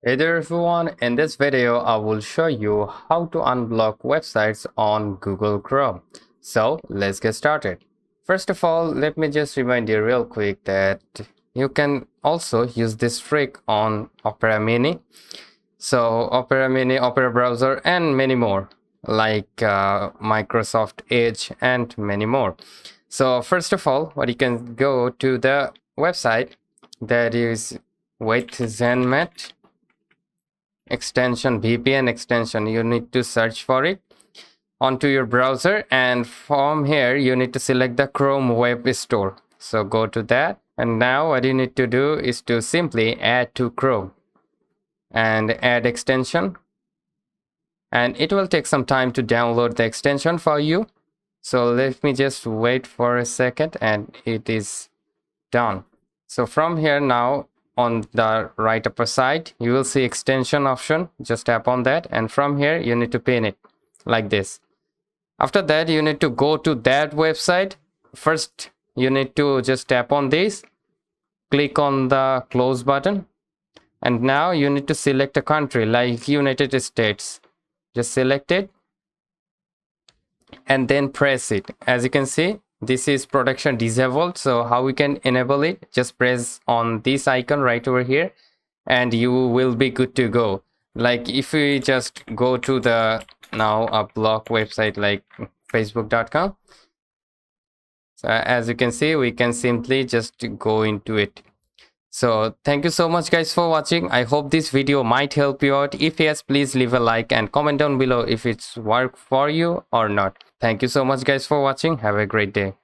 Hey there everyone, in this video I will show you how to unblock websites on Google Chrome. So let's get started. First of all, let me just remind you real quick that you can also use this trick on Opera Mini. So Opera Mini, Opera browser and many more like Microsoft Edge and many more. So first of all, what you can go to the website that is with ZenMat extension, VPN extension. You need to search for it onto your browser, and from here you need to select the Chrome Web Store. So go to that, and now what you need to do is to simply add to Chrome and add extension, and it will take some time to download the extension for you. So let me just wait for a second, and it is done. So from here, now on the right upper side you will see extension option. Just tap on that, and from here you need to pin it like this. After that, you need to go to that website. First you need to just tap on this, click on the close button, and now you need to select a country like United States. Just select it and then press it. As you can see, this is protection disabled. So how we can enable it? Just press on this icon right over here and you will be good to go. Like if we just go to the now a block website like facebook.com, so as you can see, we can simply just go into it. So thank you so much guys for watching. I hope this video might help you out. If yes, please leave a like and comment down below if it's worked for you or not. Thank you so much guys for watching. Have a great day.